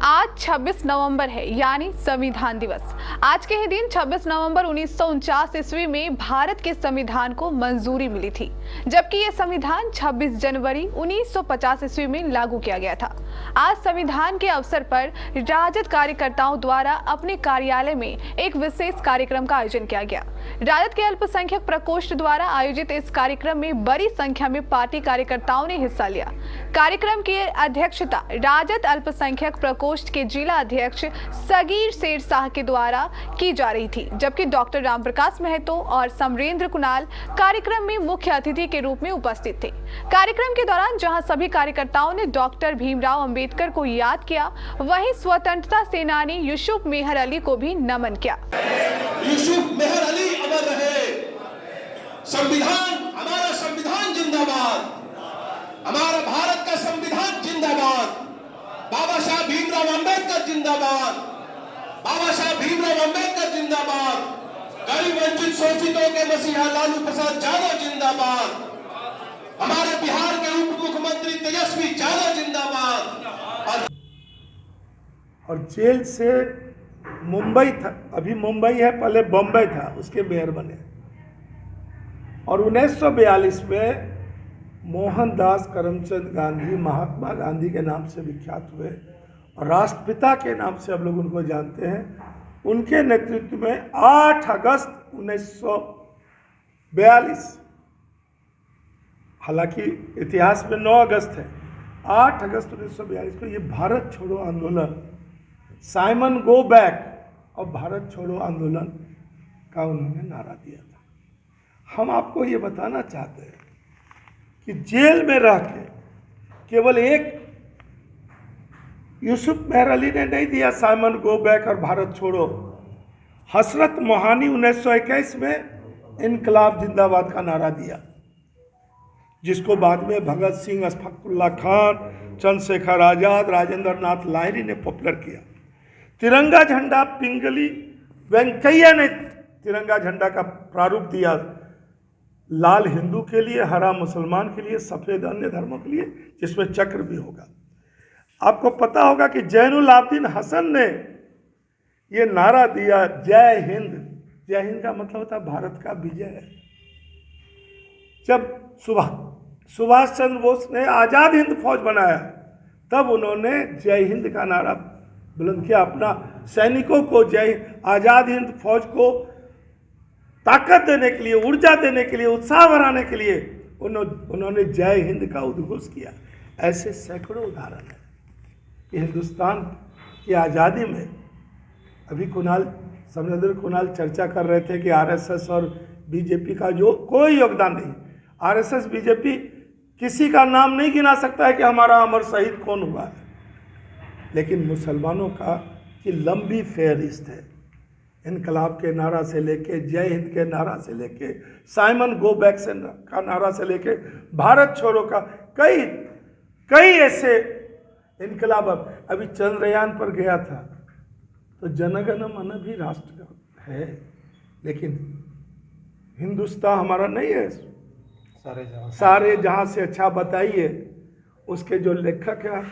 आज 26 नवंबर है यानी संविधान दिवस। आज के ही दिन 26 नवंबर 1949 ईस्वी में भारत के संविधान को मंजूरी मिली थी, जबकि यह संविधान 26 जनवरी 1950 ईस्वी में लागू किया गया था। आज संविधान के अवसर पर राजद कार्यकर्ताओं द्वारा अपने कार्यालय में एक विशेष कार्यक्रम का आयोजन किया गया। राजद के अल्पसंख्यक प्रकोष्ठ द्वारा आयोजित इस कार्यक्रम में बड़ी संख्या में पार्टी कार्यकर्ताओं ने हिस्सा लिया। कार्यक्रम की अध्यक्षता राजद अल्पसंख्यक प्रकोष्ठ के जिला अध्यक्ष सगीर शेर शाह के द्वारा की जा रही थी, जबकि डॉक्टर रामप्रकाश महतो और समरेंद्र कुणाल कार्यक्रम में मुख्य अतिथि के रूप में उपस्थित थे। कार्यक्रम के दौरान जहां सभी कार्यकर्ताओं ने डॉक्टर भीमराव अंबेडकर को याद किया, वहीं स्वतंत्रता सेनानी यूसुफ मेहर अली को भी नमन किया। यूसुफ मेहर अली अमर रहे। संविधान, हमारा संविधान जिंदाबाद, हमारा भारत का संविधान जिंदाबाद। बाबा साहब भीमराव अंबेडकर जिंदाबाद, बाबा साहब भीमराव अंबेडकर जिंदाबाद। गरीब वंचित शोषितों के मसीहा लालू प्रसाद यादव जिंदाबाद। हमारे बिहार के उप मुख्यमंत्री तेजस्वी यादव जिंदाबाद। और जेल से मुंबई था, अभी मुंबई है, पहले बम्बई था, उसके मेयर बने। और 1942 में मोहनदास करमचंद गांधी महात्मा गांधी के नाम से विख्यात हुए और राष्ट्रपिता के नाम से अब लोग उनको जानते हैं। उनके नेतृत्व में 8 अगस्त 1942, हालांकि इतिहास में 9 अगस्त है, 8 अगस्त 1942 को ये भारत छोड़ो आंदोलन, साइमन गो बैक और भारत छोड़ो आंदोलन का उन्होंने नारा दिया था। हम आपको ये बताना चाहते हैं कि जेल में रह के केवल एक यूसुफ मेहर अली ने नहीं दिया साइमन गो बैक और भारत छोड़ो। हसरत मोहानी 1921 में इनकलाब जिंदाबाद का नारा दिया, जिसको बाद में भगत सिंह, अशफाकुल्लाह खान, चंद्रशेखर आजाद, राजेंद्र नाथ लाहिरी ने पॉपुलर किया। तिरंगा झंडा पिंगली वेंकैया ने तिरंगा झंडा का प्रारूप दिया, लाल हिंदू के लिए, हरा मुसलमान के लिए, सफ़ेद अन्य धर्मों के लिए, जिसमें चक्र भी होगा। आपको पता होगा कि जैनुल आबिदीन हसन ने ये नारा दिया, जय हिंद। जय हिंद का मतलब होता है भारत का विजय। जब सुभाष चंद्र बोस ने आज़ाद हिंद फौज बनाया, तब उन्होंने जय हिंद का नारा बुलंद किया। अपना सैनिकों को आज़ाद हिंद फौज को ताकत देने के लिए, ऊर्जा देने के लिए, उत्साह बढ़ाने के लिए उन्होंने जय हिंद का उद्घोष किया। ऐसे सैकड़ों उदाहरण हैं कि हिंदुस्तान की आज़ादी में अभी समरेंद्र कुणाल चर्चा कर रहे थे कि आरएसएस और बीजेपी का जो कोई योगदान नहीं। आरएसएस बीजेपी किसी का नाम नहीं गिना सकता है कि हमारा अमर शहीद कौन हुआ है, लेकिन मुसलमानों की लंबी फेहरिस्त है। इनकलाब के नारा से लेके, जय हिंद के नारा से लेके, साइमन गो बैक का नारा से लेके, भारत छोड़ो का कई ऐसे इनकलाब। अभी चंद्रयान पर गया था तो जनगण मन भी राष्ट्र है, लेकिन हिंदुस्तान हमारा नहीं है। सारे जहाँ से अच्छा बताइए। उसके जो लेखक हैं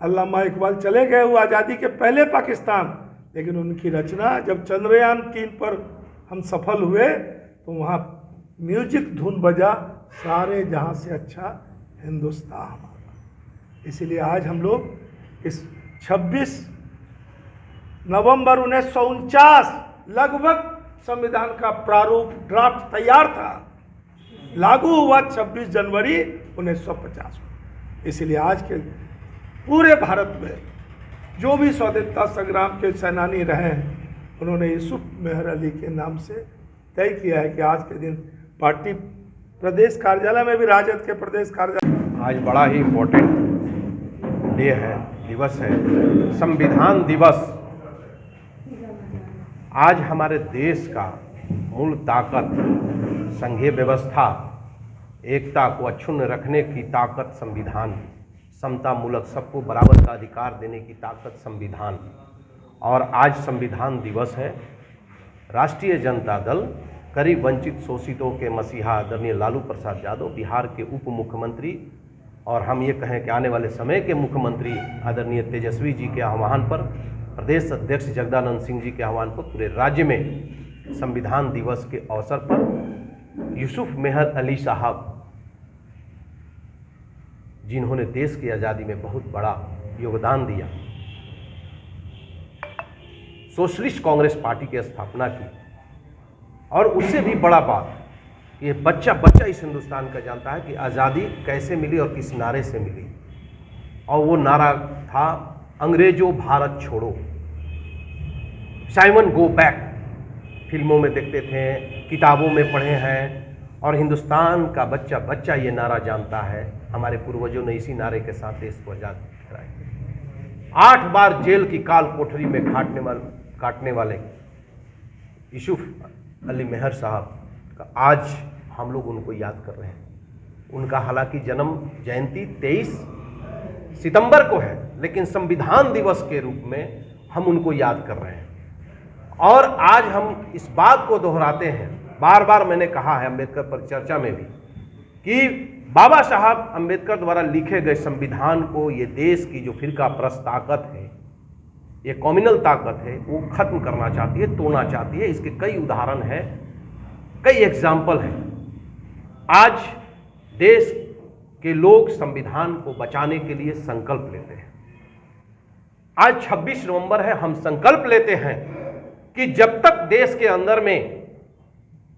अल्लामा इकबाल चले गए वो आज़ादी के पहले पाकिस्तान, लेकिन उनकी रचना जब चंद्रयान 3 पर हम सफल हुए तो वहाँ म्यूजिक धुन बजा, सारे जहाँ से अच्छा हिंदुस्तान हमारा। इसीलिए आज हम लोग इस 26 नवंबर 1949 लगभग संविधान का प्रारूप ड्राफ्ट तैयार था, लागू हुआ 26 जनवरी 1950 में। इसलिए आज के पूरे भारत में जो भी स्वतंत्रता संग्राम के सेनानी रहे हैं, उन्होंने यूसुफ मेहर अली के नाम से तय किया है कि आज के दिन पार्टी प्रदेश कार्यालय में भी, राजद के प्रदेश कार्यालय, आज बड़ा ही इम्पोर्टेंट डे है, दिवस है, संविधान दिवस। आज हमारे देश का मूल ताकत, संघीय व्यवस्था, एकता को अक्षुण्ण रखने की ताकत संविधान, समता मूलक सबको बराबर का अधिकार देने की ताकत संविधान। और आज संविधान दिवस है। राष्ट्रीय जनता दल गरीब वंचित शोषितों के मसीहा आदरणीय लालू प्रसाद यादव, बिहार के उप मुख्यमंत्री और हम ये कहें कि आने वाले समय के मुख्यमंत्री आदरणीय तेजस्वी जी के आह्वान पर, प्रदेश अध्यक्ष जगदानंद सिंह जी के आह्वान पर पूरे राज्य में संविधान दिवस के अवसर पर यूसुफ मेहर अली साहब, जिन्होंने देश की आज़ादी में बहुत बड़ा योगदान दिया, सोशलिस्ट कांग्रेस पार्टी की स्थापना की, और उससे भी बड़ा बात, ये बच्चा इस हिंदुस्तान का जानता है कि आज़ादी कैसे मिली और किस नारे से मिली, और वो नारा था अंग्रेजों भारत छोड़ो। साइमन गो बैक फिल्मों में देखते थे, किताबों में पढ़े हैं, और हिंदुस्तान का बच्चा ये नारा जानता है। हमारे पूर्वजों ने इसी नारे के साथ देश को आज़ाद कराया। 8 बार जेल की काल कोठरी में काटने वाले यूसुफ अली मेहर साहब का आज हम लोग उनको याद कर रहे हैं। उनका हालांकि जन्म जयंती 23 सितंबर को है, लेकिन संविधान दिवस के रूप में हम उनको याद कर रहे हैं। और आज हम इस बात को दोहराते हैं, बार बार मैंने कहा है अम्बेडकर पर चर्चा में भी, कि बाबा साहब अम्बेडकर द्वारा लिखे गए संविधान को ये देश की जो फिरका प्रस्त ताकत है, ये कम्युनल ताकत है, वो खत्म करना चाहती है, तोड़ना चाहती है। इसके कई उदाहरण हैं, कई एग्जाम्पल हैं। आज देश के लोग संविधान को बचाने के लिए संकल्प लेते हैं। आज 26 नवंबर है, हम संकल्प लेते हैं कि जब तक देश के अंदर में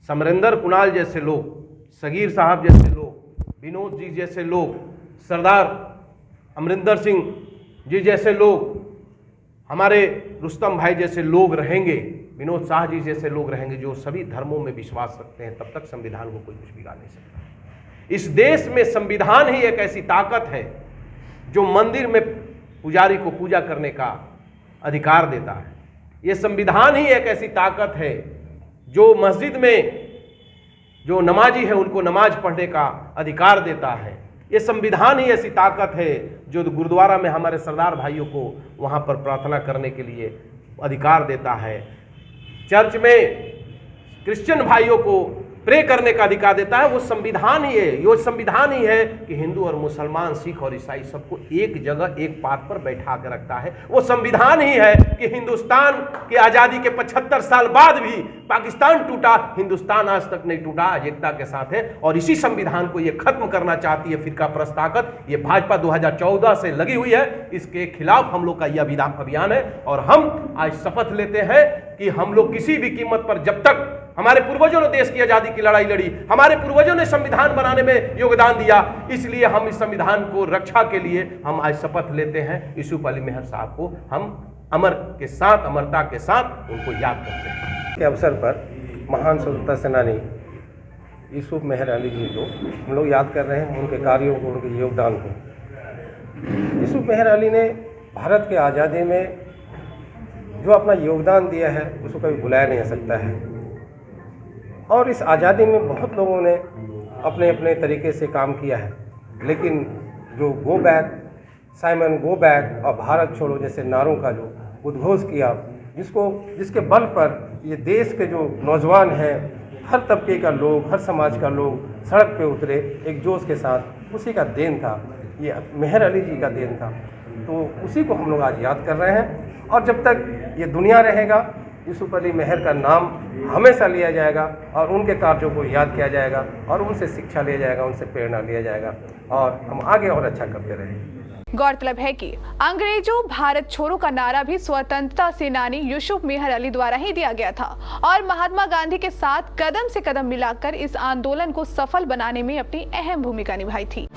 समरेंद्र कुणाल जैसे लोग, सगीर साहब जैसे लोग, विनोद जी जैसे लोग, सरदार अमरिंदर सिंह जी जैसे लोग, हमारे रुस्तम भाई जैसे लोग रहेंगे, विनोद शाह जी जैसे लोग रहेंगे, जो सभी धर्मों में विश्वास रखते हैं, तब तक संविधान को कोई कुछ बिगाड़ नहीं सकता। इस देश में संविधान ही एक ऐसी ताकत है जो मंदिर में पुजारी को पूजा करने का अधिकार देता है। ये संविधान ही एक ऐसी ताकत है जो मस्जिद में जो नमाजी है उनको नमाज पढ़ने का अधिकार देता है। ये संविधान ही ऐसी ताकत है जो गुरुद्वारा में हमारे सरदार भाइयों को वहाँ पर प्रार्थना करने के लिए अधिकार देता है। चर्च में क्रिश्चियन भाइयों को प्रे करने का अधिकार देता है। वो संविधान ही है, ये संविधान ही है कि हिंदू और मुसलमान, सिख और ईसाई सबको एक जगह एक पात पर बैठा कर रखता है। वो संविधान ही है कि हिंदुस्तान की आज़ादी के 75 साल बाद भी पाकिस्तान टूटा, हिंदुस्तान आज तक नहीं टूटा, आज एकता के साथ है। और इसी संविधान को ये खत्म करना चाहती है फिरका प्रस्त ताकत। ये भाजपा 2014 से लगी हुई है, इसके खिलाफ हम लोग का यह अभियान है। और हम आज शपथ लेते हैं कि हम लोग किसी भी कीमत पर, जब तक हमारे पूर्वजों ने देश की आज़ादी की लड़ाई लड़ी, हमारे पूर्वजों ने संविधान बनाने में योगदान दिया, इसलिए हम इस संविधान को रक्षा के लिए हम आज शपथ लेते हैं। यूसुफ अली मेहर साहब को हम अमरता के साथ उनको याद करते हैं। के अवसर पर महान स्वतंत्रता सेनानी यूसुफ मेहर अली जी को हम लोग याद कर रहे हैं, उनके कार्यों को, उनके योगदान को। यूसुफ मेहर अली ने भारत के आज़ादी में जो अपना योगदान दिया है उसको कभी भुलाया नहीं जा सकता है। और इस आज़ादी में बहुत लोगों ने अपने अपने तरीके से काम किया है, लेकिन जो go back, Simon go back और भारत छोड़ो जैसे नारों का जो उद्घोष किया, जिसके बल पर ये देश के जो नौजवान हैं, हर तबके का लोग, हर समाज का लोग सड़क पे उतरे एक जोश के साथ, उसी का देन था, ये मेहर अली जी का देन था। तो उसी को हम लोग आज याद कर रहे हैं। और जब तक ये दुनिया रहेगा, यूसुफ अली मेहर का नाम हमेशा लिया जाएगा और उनके कार्यों को याद किया जाएगा और उनसे शिक्षा लिया जाएगा, उनसे प्रेरणा लिया जाएगा और हम आगे और अच्छा करते रहेंगे। गौरतलब है कि अंग्रेजों भारत छोड़ो का नारा भी स्वतंत्रता सेनानी यूसुफ मेहर अली द्वारा ही दिया गया था और महात्मा गांधी के साथ कदम से कदम मिलाकर इस आंदोलन को सफल बनाने में अपनी अहम भूमिका निभाई थी।